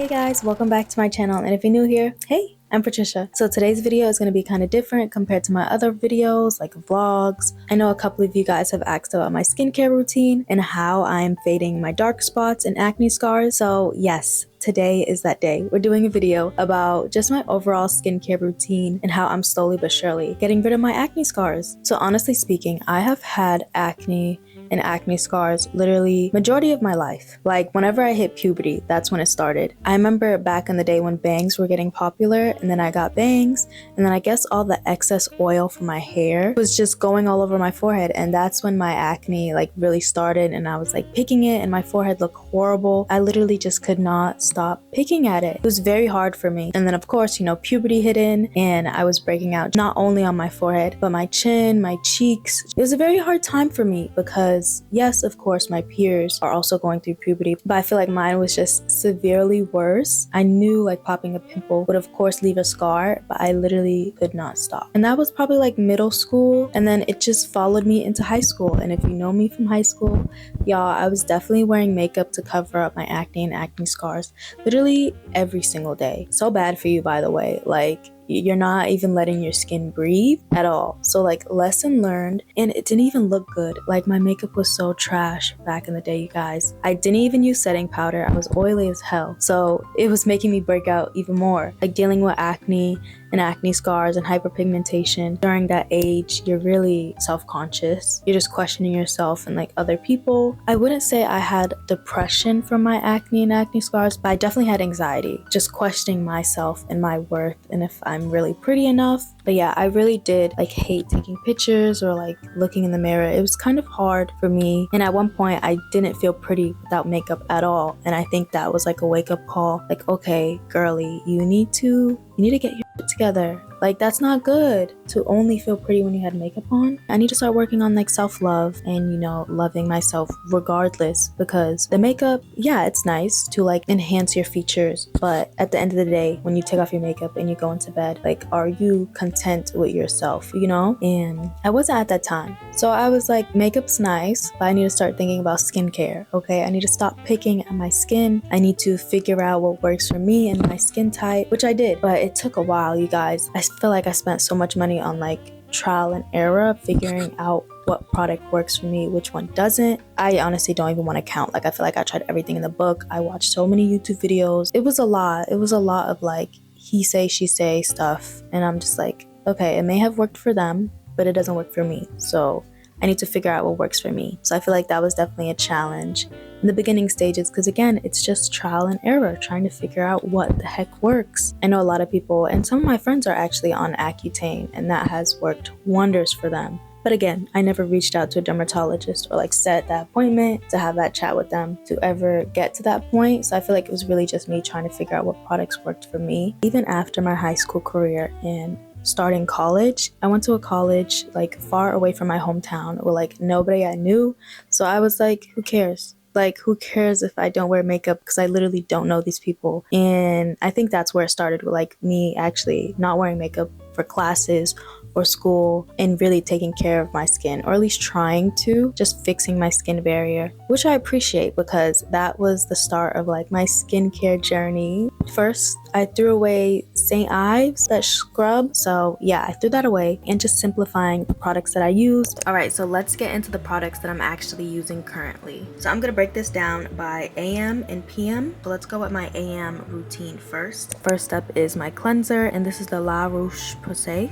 Hey guys, welcome back to my channel, and if you're new here, hey, I'm Patricia. So today's video is going to be kind of different compared to my other videos like vlogs. I know a couple of you guys have asked about my skincare routine and how I'm fading my dark spots and acne scars. So yes, today is that day. We're doing a video about just my overall skincare routine and how I'm slowly but surely getting rid of my acne scars. So honestly speaking, I have had acne and acne scars literally majority of my life. Like whenever I hit puberty, that's when it started. I remember back in the day when bangs were getting popular, and then I got bangs, and then I guess all the excess oil from my hair was just going all over my forehead, and that's when my acne like really started, and I was like picking it and my forehead looked horrible. I literally just could not stop picking at it. It was very hard for me. And then of course, you know, puberty hit in and I was breaking out not only on my forehead, but my chin, my cheeks. It was a very hard time for me because yes, of course, my peers are also going through puberty, but I feel like mine was just severely worse. I knew like popping a pimple would of course leave a scar, but I literally could not stop. And that was probably like middle school, and then it just followed me into high school. And if you know me from high school, y'all, I was definitely wearing makeup to cover up my acne and acne scars literally every single day. So bad for you, by the way. Like, you're not even letting your skin breathe at all. So like, lesson learned. And it didn't even look good. Like, my makeup was so trash back in the day, you guys. I didn't even use setting powder. I was oily as hell, so it was making me break out even more. Like, dealing with acne and acne scars and hyperpigmentation during that age, you're really self-conscious. You're just questioning yourself and like other people. I wouldn't say I had depression from my acne and acne scars, but I definitely had anxiety, just questioning myself and my worth and if I'm really pretty enough. But yeah, I really did like hate taking pictures or like looking in the mirror. It was kind of hard for me, and at one point I didn't feel pretty without makeup at all, and I think that was like a wake-up call. Like, okay girly, you need to get your shit together. Like, that's not good to only feel pretty when you had makeup on. I need to start working on like self-love and, you know, loving myself regardless, because the makeup, yeah, it's nice to like enhance your features, but at the end of the day, when you take off your makeup and you go into bed, like, are you content with yourself, you know? And I wasn't at that time. So I was like, makeup's nice, but I need to start thinking about skincare, okay? I need to stop picking at my skin. I need to figure out what works for me and my skin type, which I did, but it took a while, you guys. I feel like I spent so much money on like trial and error, figuring out what product works for me, which one doesn't. I honestly don't even want to count. Like, I feel like I tried everything in the book. I watched so many YouTube videos. It was a lot. It was a lot of like he say, she say stuff. And I'm just like, okay, it may have worked for them, but it doesn't work for me. So I need to figure out what works for me. So I feel like that was definitely a challenge in the beginning stages, because again, it's just trial and error, trying to figure out what the heck works. I know a lot of people, and some of my friends are actually on Accutane, and that has worked wonders for them. But again, I never reached out to a dermatologist or like set that appointment to have that chat with them to ever get to that point. So I feel like it was really just me trying to figure out what products worked for me. Even after my high school career and starting college, I went to a college like far away from my hometown with like nobody I knew. So I was like, who cares? Like, who cares if I don't wear makeup, because I literally don't know these people. And I think that's where it started, with like me actually not wearing makeup for classes or school and really taking care of my skin, or at least trying to, just fixing my skin barrier, which I appreciate because that was the start of like my skincare journey. First, I threw away St. Ives, that scrub. So yeah, I threw that away and just simplifying the products that I used. All right, so let's get into the products that I'm actually using currently. So I'm gonna break this down by AM and PM. So let's go with my AM routine first. First up is my cleanser, and this is the La Roche-Posay.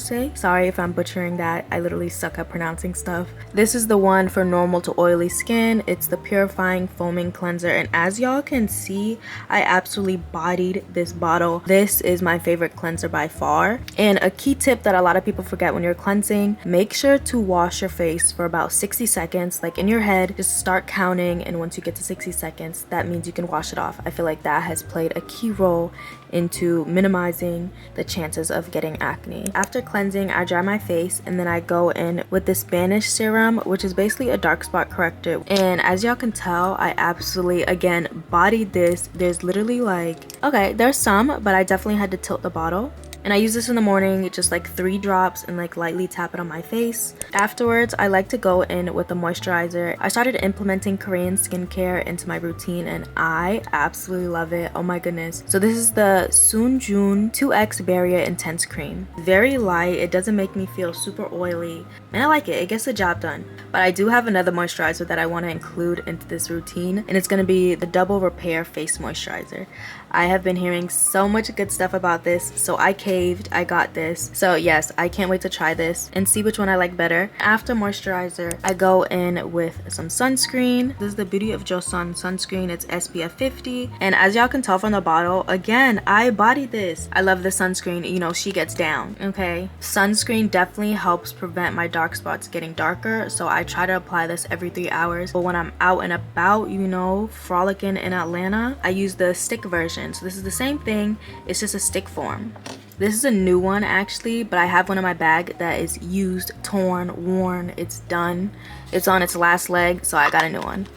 Sorry if I'm butchering that. I literally suck at pronouncing stuff. This is the one for normal to oily skin. It's the purifying foaming cleanser, and as y'all can see, I absolutely bodied this bottle. This is my favorite cleanser by far. And a key tip that a lot of people forget when you're cleansing, make sure to wash your face for about 60 seconds. Like, in your head, just start counting, and once you get to 60 seconds, that means you can wash it off. I feel like that has played a key role into minimizing the chances of getting acne. After cleansing, I dry my face, and then I go in with this Banish serum, which is basically a dark spot corrector. And as y'all can tell, I absolutely, again, bodied this. There's literally like, okay, there's some, but I definitely had to tilt the bottle. And I use this in the morning, just like 3 drops, and like lightly tap it on my face. Afterwards, I like to go in with a moisturizer. I started implementing Korean skincare into my routine and I absolutely love it. Oh my goodness. So this is the Soonjoon 2X Barrier Intense Cream. Very light, it doesn't make me feel super oily, and I like it. It gets the job done. But I do have another moisturizer that I want to include into this routine, and it's going to be the Double Repair Face Moisturizer. I have been hearing so much good stuff about this, so I caved. I got this. So yes, I can't wait to try this and see which one I like better. After moisturizer, I go in with some sunscreen. This is the Beauty of Joseon sunscreen. It's SPF 50, and as y'all can tell from the bottle, again, I bodied this. I love the sunscreen. You know, she gets down. Okay, sunscreen definitely helps prevent my dark spots getting darker, so I try to apply this every 3 hours. But when I'm out and about, you know, frolicking in Atlanta, I use the stick version. So this is the same thing, it's just a stick form. This is a new one actually, but I have one in my bag that is used, torn, worn, it's done. It's on its last leg, so I got a new one.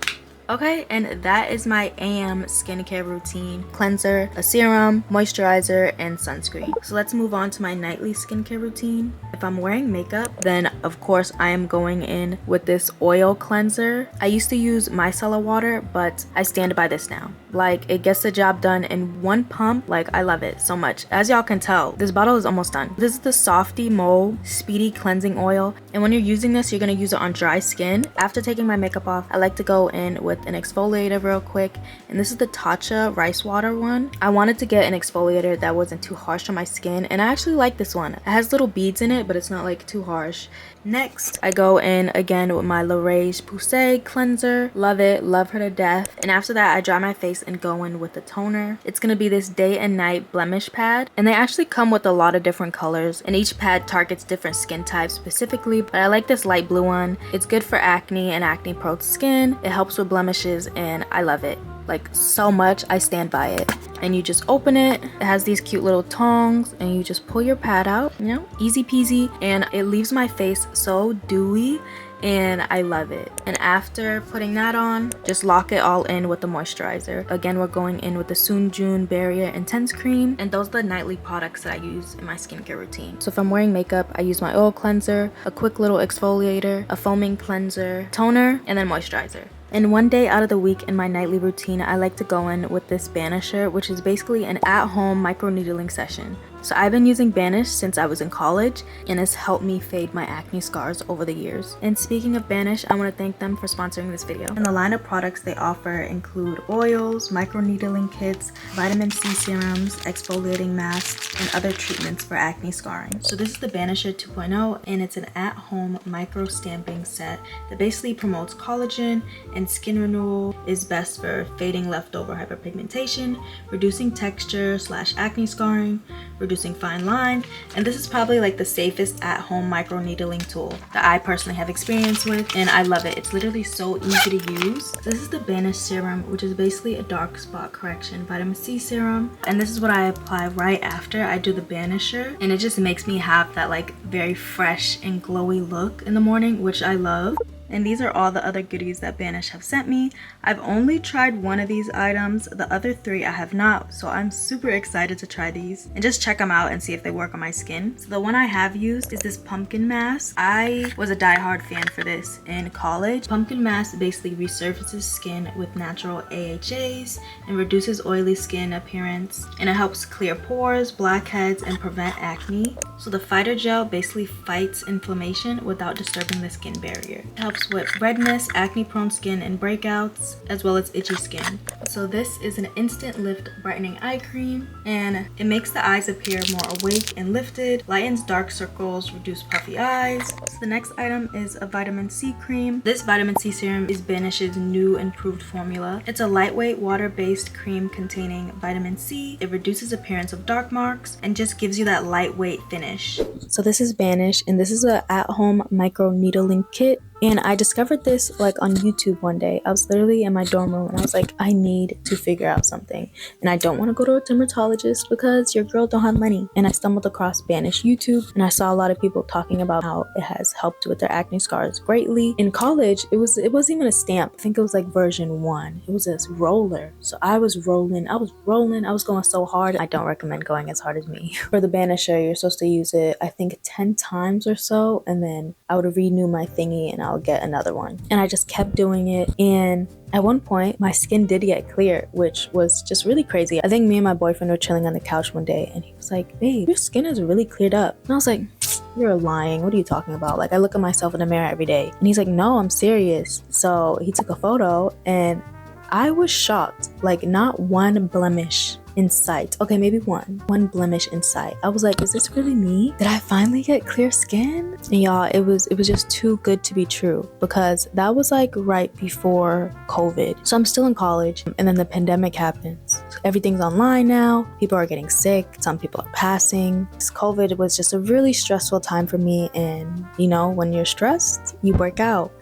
Okay, and that is my AM skincare routine. Cleanser, a serum, moisturizer, and sunscreen. So let's move on to my nightly skincare routine. If I'm wearing makeup, then of course I am going in with this oil cleanser. I used to use micellar water, but I stand by this now. Like, it gets the job done in one pump. Like, I love it so much. As y'all can tell, this bottle is almost done. This is the Softy Mo Speedy Cleansing Oil, and when you're using this, you're gonna use it on dry skin. After taking my makeup off, I like to go in with an exfoliator real quick, and this is the Tatcha rice water one. I wanted to get an exfoliator that wasn't too harsh on my skin, and I actually like this one. It has little beads in it, but it's not like too harsh. Next, I go in again with my La Roche-Posay cleanser. Love it, love her to death. And after that, I dry my face and go in with the toner. It's gonna be this day and night blemish pad, and they actually come with a lot of different colors, and each pad targets different skin types specifically, but I like this light blue one. It's good for acne and acne prone skin. It helps with blemishes, and I love it like so much. I stand by it. And you just open it. It has these cute little tongs, and you just pull your pad out, you know, easy peasy, and it leaves my face so dewy, and I love it. And after putting that on, just lock it all in with the moisturizer. Again, we're going in with the Soonjoon Barrier Intense Cream, and those are the nightly products that I use in my skincare routine. So if I'm wearing makeup, I use my oil cleanser, a quick little exfoliator, a foaming cleanser, toner, and then moisturizer. And one day out of the week in my nightly routine, I like to go in with this banisher, which is basically an at-home microneedling session. So I've been using Banish since I was in college, and it's helped me fade my acne scars over the years. And speaking of Banish, I want to thank them for sponsoring this video. And the line of products they offer include oils, microneedling kits, vitamin C serums, exfoliating masks, and other treatments for acne scarring. So this is the Banisher 2.0, and it's an at-home micro stamping set that basically promotes collagen and skin renewal, is best for fading leftover hyperpigmentation, reducing texture / acne scarring, reducing fine lines, and this is probably like the safest at-home microneedling tool that I personally have experience with, and I love it. It's literally so easy to use. This is the Banish serum, which is basically a dark spot correction vitamin C serum, and this is what I apply right after I do the Banisher, and it just makes me have that like very fresh and glowy look in the morning, which I love. And these are all the other goodies that Banish have sent me. I've only tried one of these items, the other 3 I have not, so I'm super excited to try these and just check them out and see if they work on my skin. So the one I have used is this pumpkin mask. I was a diehard fan for this in college. Pumpkin mask basically resurfaces skin with natural AHAs and reduces oily skin appearance, and it helps clear pores, blackheads, and prevent acne. So the fighter gel basically fights inflammation without disturbing the skin barrier. It helps with redness, acne prone skin, and breakouts, as well as itchy skin. So this is an instant lift brightening eye cream, and it makes the eyes appear more awake and lifted, lightens dark circles, reduce puffy eyes. So the next item is a vitamin C cream. This vitamin C serum is Banish's new improved formula. It's a lightweight water-based cream containing vitamin C. It reduces appearance of dark marks and just gives you that lightweight finish. So this is Banish, and this is a at-home micro needling kit. And I discovered this like on YouTube one day. I was literally in my dorm room and I was like, I need to figure out something. And I don't want to go to a dermatologist because your girl don't have money. And I stumbled across Banish YouTube and I saw a lot of people talking about how it has helped with their acne scars greatly. In college, it wasn't even a stamp. I think it was like version 1. It was this roller. So I was rolling. I was going so hard. I don't recommend going as hard as me. For the Banisher, you're supposed to use it, I think 10 times or so. And then I would renew my thingy and I'll get another one. And I just kept doing it. And at one point, my skin did get clear, which was just really crazy. I think me and my boyfriend were chilling on the couch one day and he was like, babe, your skin is really cleared up. And I was like, you're lying. What are you talking about? Like, I look at myself in the mirror every day. And he's like, no, I'm serious. So he took a photo and I was shocked. Like, not one blemish in sight. Okay, maybe one blemish in sight. I was like, is this really me? Did I finally get clear skin? And y'all, it was just too good to be true because that was like right before COVID. So I'm still in college and then the pandemic happens. So everything's online now. People are getting sick. Some people are passing. This COVID was just a really stressful time for me. And you know, when you're stressed, you work out.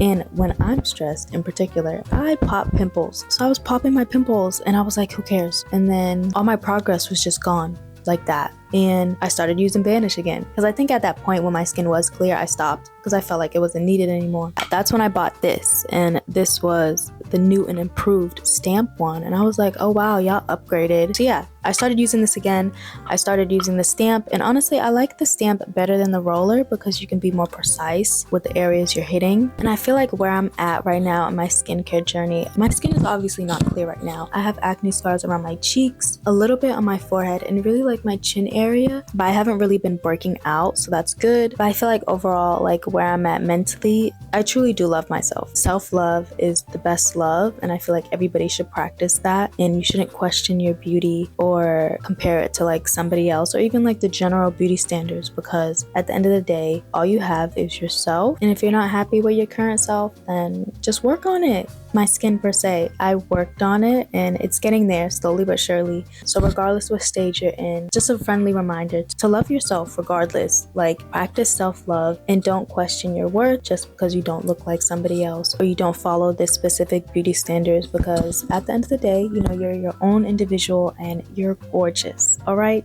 And when I'm stressed in particular, I pop pimples. So I was popping my pimples and I was like, who cares? And then all my progress was just gone like that. And I started using Banish again. Because I think at that point when my skin was clear, I stopped because I felt like it wasn't needed anymore. That's when I bought this. And this was the new and improved stamp one. And I was like, oh wow, y'all upgraded. So yeah, I started using this again. I started using the stamp. And honestly, I like the stamp better than the roller because you can be more precise with the areas you're hitting. And I feel like where I'm at right now in my skincare journey, my skin is obviously not clear right now. I have acne scars around my cheeks, a little bit on my forehead, and really like my chin area. But I haven't really been breaking out, so that's good. But I feel like overall, like where I'm at mentally, I truly do love myself. Self-love is the best love, and I feel like everybody should practice that. And you shouldn't question your beauty or compare it to like somebody else or even like the general beauty standards, because at the end of the day, all you have is yourself. And if you're not happy with your current self, then just work on it. My skin per se, I worked on it and it's getting there slowly but surely. So regardless what stage you're in, just a friendly reminder to love yourself regardless. Like, practice self-love and don't question your worth just because you don't look like somebody else or you don't follow this specific beauty standards, because at the end of the day, you know, you're your own individual and you're gorgeous, all right?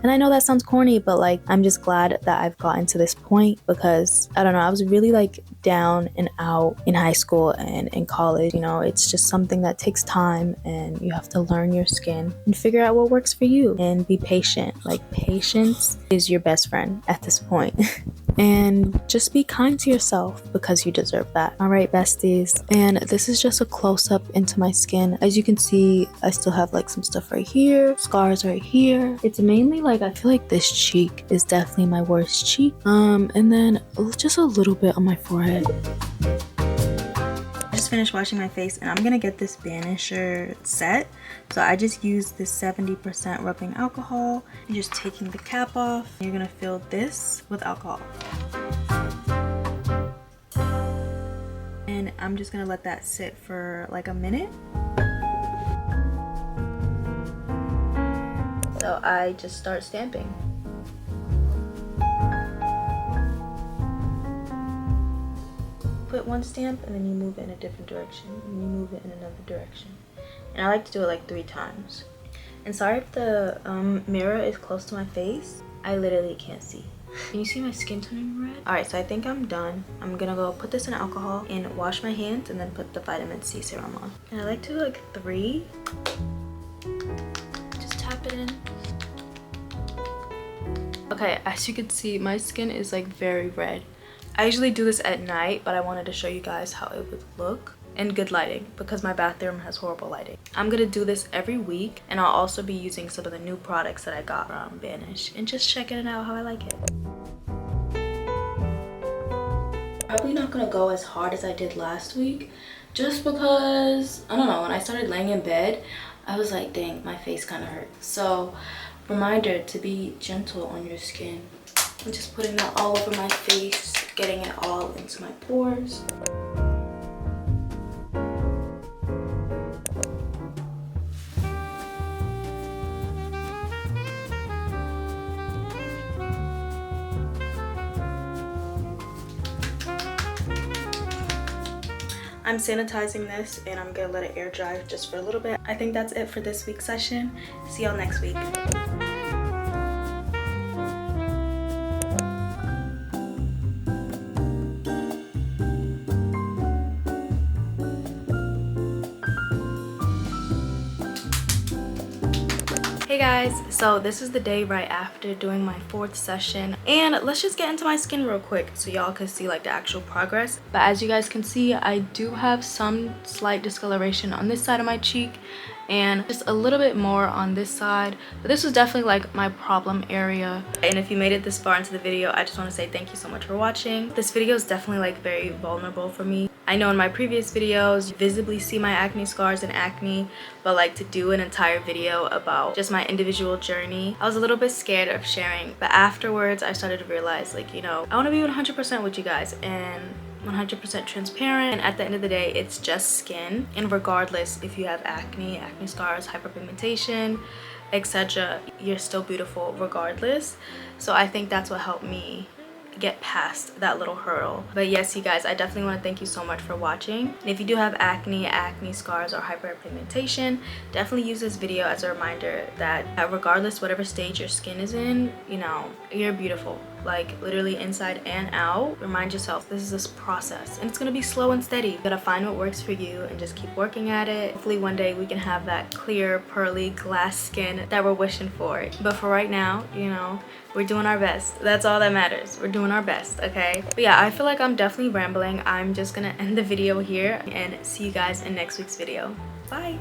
And I know that sounds corny, but like, I'm just glad that I've gotten to this point because I don't know, I was really like down and out in high school and in college. You know, it's just something that takes time and you have to learn your skin and figure out what works for you and be patient. Like, patience is your best friend at this point. And just be kind to yourself because you deserve that. All right, besties. And this is just a close-up into my skin. As you can see, I still have like some stuff right here, scars right here. It's mainly like, I feel like this cheek is definitely my worst cheek. And then just a little bit on my forehead. I just finished washing my face and I'm gonna get this Banisher set. So I just used this 70% rubbing alcohol and just taking the cap off. You're gonna fill this with alcohol. And I'm just gonna let that sit for like a minute. So I just start stamping. Put one stamp and then you move it in a different direction and you move it in another direction. And I like to do it like 3 times. And sorry if the mirror is close to my face. I literally can't see. Can you see my skin turning red? Alright, so I think I'm done. I'm gonna go put this in alcohol and wash my hands and then put the vitamin C serum on. And I like to do like 3. Just tap it in. Okay, as you can see, my skin is like very red. I usually do this at night, but I wanted to show you guys how it would look in good lighting because my bathroom has horrible lighting. I'm gonna do this every week, and I'll also be using some of the new products that I got from Banish and just checking it out how I like it. Probably not gonna go as hard as I did last week just because, I don't know, when I started laying in bed, I was like, dang, my face kind of hurts. So, reminder to be gentle on your skin. I'm just putting that all over my face, getting it all into my pores. I'm sanitizing this and I'm gonna let it air dry just for a little bit. I think that's it for this week's session. See y'all next week. Hey guys, so this is the day right after doing my 4th session, and let's just get into my skin real quick so y'all can see like the actual progress. But as you guys can see, I do have some slight discoloration on this side of my cheek and just a little bit more on this side, but this was definitely like my problem area. And if you made it this far into the video, I just want to say thank you so much for watching. This video is definitely like very vulnerable for me. I know in my previous videos you visibly see my acne scars and acne, but like to do an entire video about just my individual journey, I was a little bit scared of sharing. But afterwards I started to realize, like, you know, I want to be 100% with you guys and 100% transparent, and at the end of the day it's just skin, and regardless if you have acne scars, hyperpigmentation, etc., you're still beautiful regardless. So I think that's what helped me get past that little hurdle. But yes, you guys, I definitely want to thank you so much for watching. And if you do have acne scars, or hyperpigmentation, definitely use this video as a reminder that regardless whatever stage your skin is in, you know, you're beautiful, like literally inside and out. Remind yourself this is this process, and it's gonna be slow and steady. You gotta find what works for you and just keep working at it. Hopefully one day we can have that clear, pearly, glass skin that we're wishing for. But for right now, you know, we're doing our best. That's all that matters. We're doing our best, okay? But yeah, I feel like I'm definitely rambling. I'm just gonna end the video here and see you guys in next week's video. Bye.